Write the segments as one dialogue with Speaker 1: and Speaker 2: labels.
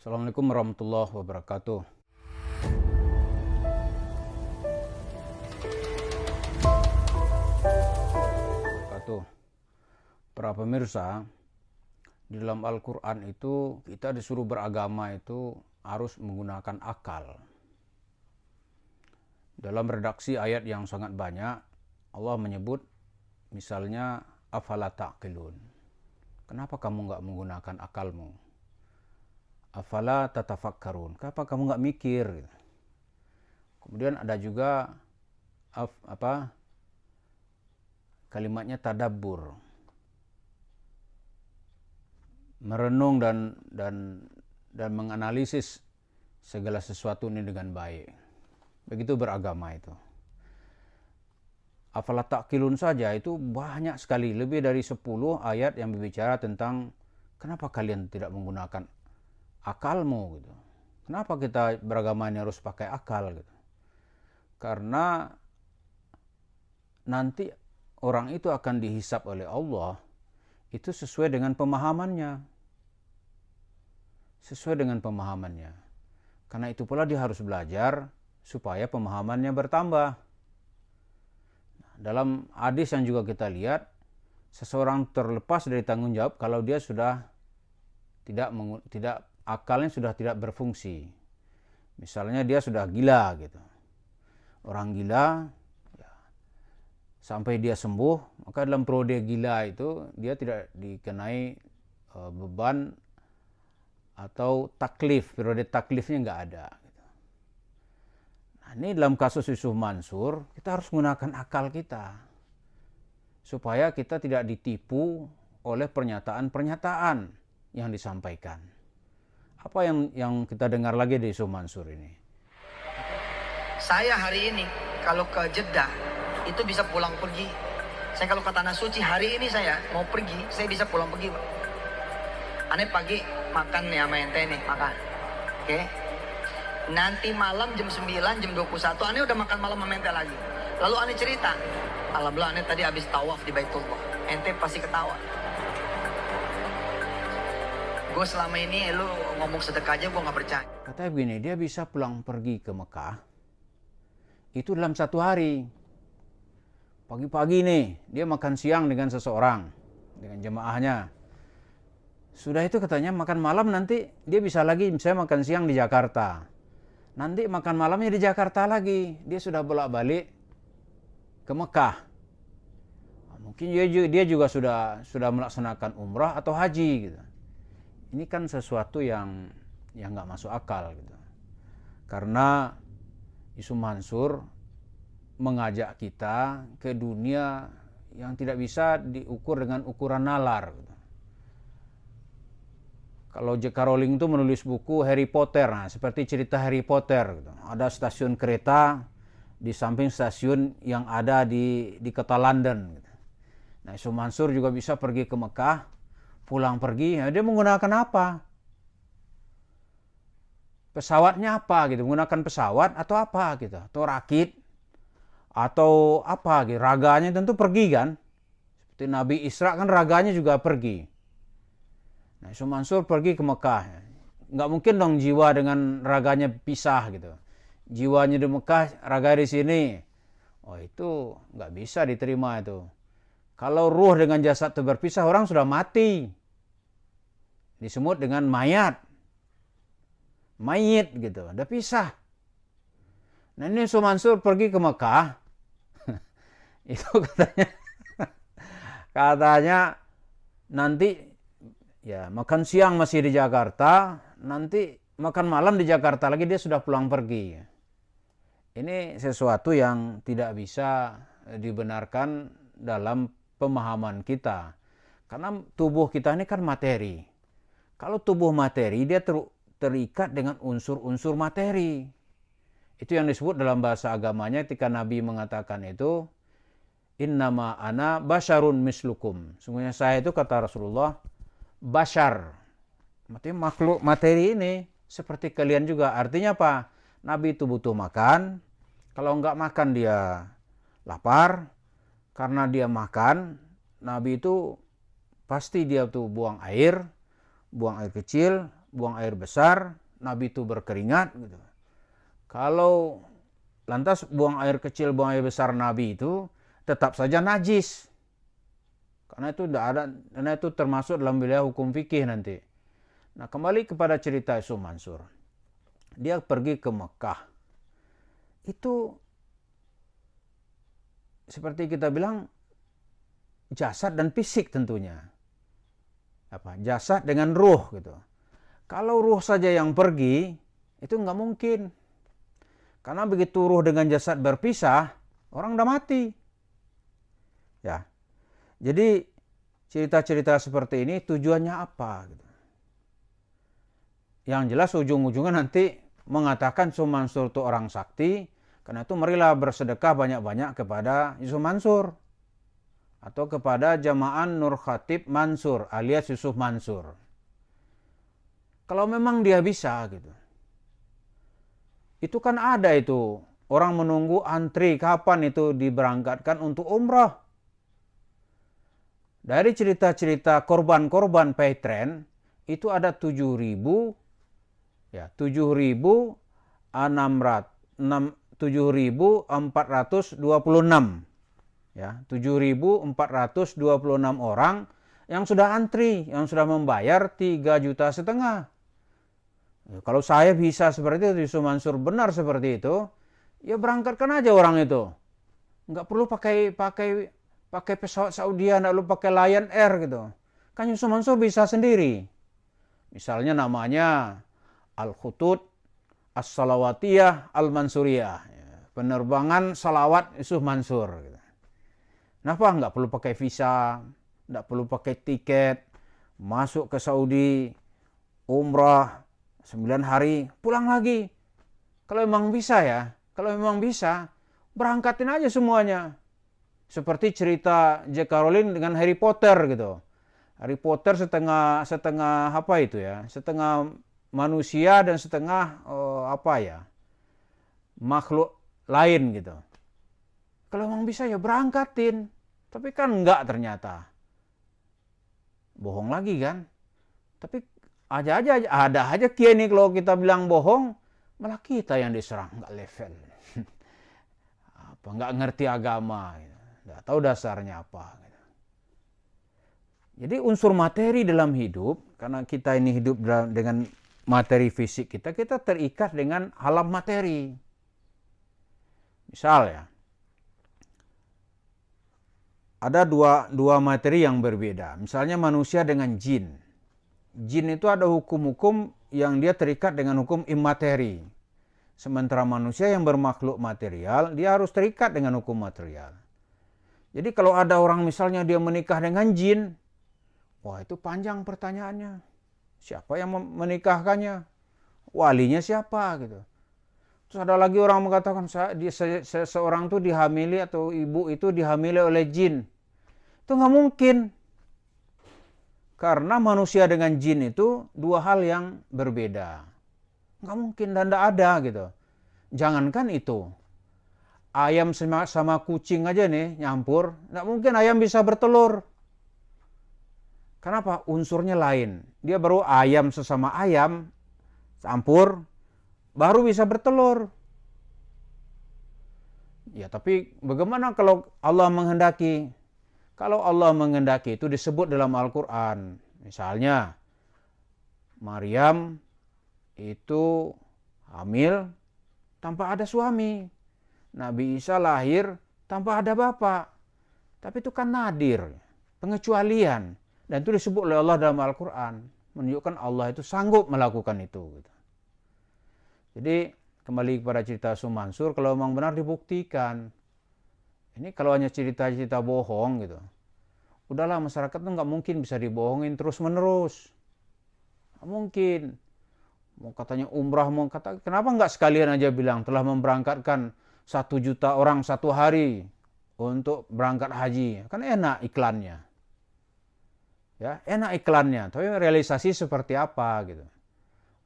Speaker 1: Assalamualaikum warahmatullahi wabarakatuh. Para pemirsa, di dalam Al-Quran itu kita disuruh beragama itu harus menggunakan akal. Dalam redaksi ayat yang sangat banyak, Allah menyebut misalnya afala ta'qilun. Kenapa kamu nggak menggunakan akalmu? Afala tatafakkarun. Kenapa kamu nggak mikir? Kemudian ada juga kalimatnya tadabbur, merenung dan menganalisis segala sesuatu ini dengan baik. Begitu beragama itu. Afala ta'qilun saja itu banyak sekali, lebih dari 10 ayat yang berbicara tentang kenapa kalian tidak menggunakan akalmu gitu. Kenapa kita beragama ini harus pakai akal gitu? Karena nanti orang itu akan dihisap oleh Allah itu sesuai dengan pemahamannya. Sesuai dengan pemahamannya. Karena itu pula dia harus belajar supaya pemahamannya bertambah. Dalam hadis yang juga kita lihat, seseorang terlepas dari tanggung jawab kalau dia sudah tidak akalnya sudah tidak berfungsi. Misalnya dia sudah gila gitu. Orang gila sampai dia sembuh, maka dalam periode gila itu dia tidak dikenai beban atau taklif, periode taklifnya nggak ada. Nah, ini dalam kasus Yusuf Mansur, kita harus menggunakan akal kita supaya kita tidak ditipu oleh pernyataan-pernyataan yang disampaikan. Apa yang kita dengar lagi dari Yusuf Mansur ini?
Speaker 2: Saya hari ini kalau ke Jeddah itu bisa pulang pergi. Saya kalau ke Tanah Suci hari ini saya mau pergi, saya bisa pulang pergi, Pak. Aneh pagi makan nih sama ente nih, makan. Oke. Nanti malam jam 9, jam 21 aneh udah makan malam sama ente lagi. Lalu aneh cerita, alhamdulillah aneh tadi habis tawaf di Baitullah. Ente pasti ketawa. Gue selama ini lu ngomong sedekah aja gue gak percaya.
Speaker 1: Katanya begini, dia bisa pulang pergi ke Mekah itu dalam 1 hari. Pagi-pagi nih, dia makan siang dengan seseorang, dengan jemaahnya. Sudah itu katanya makan malam nanti dia bisa lagi misalnya makan siang di Jakarta. Nanti makan malamnya di Jakarta lagi. Dia sudah bolak-balik ke Mekah. Mungkin dia juga sudah melaksanakan umrah atau haji gitu. Ini kan sesuatu yang nggak masuk akal gitu. Karena Yusuf Mansur mengajak kita ke dunia yang tidak bisa diukur dengan ukuran nalar gitu. Kalau J.K. Rowling itu menulis buku Harry Potter, nah seperti cerita Harry Potter gitu. Ada stasiun kereta di samping stasiun yang ada di kota London gitu. Nah, Yusuf Mansur juga bisa pergi ke Mekah, pulang pergi, ya dia menggunakan apa? Pesawatnya apa gitu, menggunakan pesawat atau apa gitu, atau rakit, atau apa gitu, raganya tentu pergi kan. Seperti Nabi Isra kan raganya juga pergi. Nah, Yusuf Mansur pergi ke Mekah. Nggak mungkin dong jiwa dengan raganya pisah gitu. Jiwanya di Mekah, raga di sini. Oh itu nggak bisa diterima itu. Kalau ruh dengan jasad itu berpisah, orang sudah mati. Disebut dengan mayat. Mayit gitu, udah pisah. Nah ini Yusuf Mansur pergi ke Mekah. Itu katanya nanti ya makan siang masih di Jakarta, nanti makan malam di Jakarta lagi, dia sudah pulang pergi. Ini sesuatu yang tidak bisa dibenarkan dalam pemahaman kita. Karena tubuh kita ini kan materi. Kalau tubuh materi, dia terikat dengan unsur-unsur materi. Itu yang disebut dalam bahasa agamanya ketika Nabi mengatakan itu, innama ana basyarun mislukum. Sungguhnya saya itu, kata Rasulullah, bashar. Maksudnya makhluk materi ini seperti kalian juga. Artinya apa? Nabi itu butuh makan. Kalau enggak makan dia lapar. Karena dia makan, Nabi itu pasti dia tuh buang air kecil, buang air besar, Nabi itu berkeringat gitu. Kalau lantas buang air kecil, buang air besar Nabi itu tetap saja najis. Karena itu tidak ada, karena itu termasuk dalam wilayah hukum fikih nanti. Nah, kembali kepada cerita Yusuf Mansur. Dia pergi ke Mekah. Itu seperti kita bilang jasad dan fisik tentunya. Jasad dengan ruh gitu. Kalau ruh saja yang pergi, itu nggak mungkin. Karena begitu ruh dengan jasad berpisah, orang udah mati. Ya. Jadi cerita-cerita seperti ini tujuannya apa gitu. Yang jelas ujung-ujungnya nanti mengatakan Yusuf Mansur itu orang sakti, karena itu marilah bersedekah banyak-banyak kepada Yusuf Mansur. Atau kepada jamaah Nur Khatib Mansur alias Yusuf Mansur. Kalau memang dia bisa gitu. Itu kan ada itu. Orang menunggu antri kapan itu diberangkatkan untuk umrah. Dari cerita-cerita korban-korban Paytren itu ada 7.426 ya, 7.426 orang yang sudah antri, yang sudah membayar 3,5 juta. Ya, kalau saya bisa seperti itu, Yusuf Mansur benar seperti itu, ya berangkatkan aja orang itu. Nggak perlu pakai pesawat Saudi, nggak perlu pakai Lion Air gitu. Kan Yusuf Mansur bisa sendiri. Misalnya namanya Al-Khutut As-Salawatiyah Al-Mansuriyah. Penerbangan salawat Yusuf Mansur gitu. Kenapa nggak perlu pakai visa, nggak perlu pakai tiket, masuk ke Saudi, umrah 9 hari, pulang lagi. Kalau memang bisa ya, berangkatin aja semuanya. Seperti cerita J.K. Rowling dengan Harry Potter gitu. Harry Potter setengah apa itu ya, setengah manusia dan setengah makhluk lain gitu. Kalau memang bisa ya berangkatin. Tapi kan enggak ternyata. Bohong lagi kan. Tapi ada aja kiai nih kalau kita bilang bohong, malah kita yang diserang, enggak level. Enggak ngerti agama, enggak tahu dasarnya apa. Jadi unsur materi dalam hidup, karena kita ini hidup dengan materi fisik kita terikat dengan alam materi. Misal ya, ada dua materi yang berbeda. Misalnya manusia dengan jin. Jin itu ada hukum-hukum yang dia terikat dengan hukum imateri. Sementara manusia yang bermakhluk material, dia harus terikat dengan hukum material. Jadi kalau ada orang misalnya dia menikah dengan jin, wah itu panjang pertanyaannya. Siapa yang menikahkannya? Walinya siapa gitu. Terus ada lagi orang mengatakan seorang itu dihamili atau ibu itu dihamili oleh jin. Itu nggak mungkin. Karena manusia dengan jin itu dua hal yang berbeda. Nggak mungkin dan nggak ada gitu. Jangankan itu. Ayam sama kucing aja nih nyampur. Nggak mungkin ayam bisa bertelur. Kenapa? Unsurnya lain. Dia baru ayam sesama ayam campur baru bisa bertelur. Ya tapi bagaimana kalau Allah menghendaki? Kalau Allah menghendaki itu disebut dalam Al-Quran. Misalnya, Maryam itu hamil tanpa ada suami. Nabi Isa lahir tanpa ada bapak. Tapi itu kan nadir, pengecualian. Dan itu disebut oleh Allah dalam Al-Quran. Menunjukkan Allah itu sanggup melakukan itu. Jadi, kembali kepada cerita Yusuf Mansur, kalau memang benar dibuktikan. Ini kalau hanya cerita-cerita bohong gitu. Udahlah masyarakat itu nggak mungkin bisa dibohongin terus-menerus. Nggak mungkin. Mau katanya umrah, kenapa nggak sekalian aja bilang telah memberangkatkan 1 juta orang 1 hari untuk berangkat haji. Kan enak iklannya. Ya, enak iklannya. Tapi realisasi seperti apa gitu.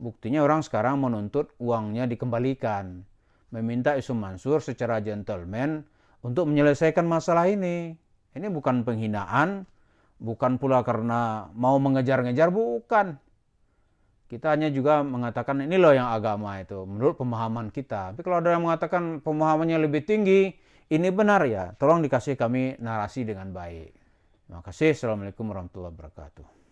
Speaker 1: Buktinya orang sekarang menuntut uangnya dikembalikan. Meminta Yusuf Mansur secara gentleman untuk menyelesaikan masalah ini. Ini bukan penghinaan, bukan pula karena mau mengejar-ngejar, bukan. Kita hanya juga mengatakan ini loh yang agama itu menurut pemahaman kita. Tapi kalau ada yang mengatakan pemahamannya lebih tinggi, ini benar ya, tolong dikasih kami narasi dengan baik. Terima kasih. Assalamualaikum warahmatullahi wabarakatuh.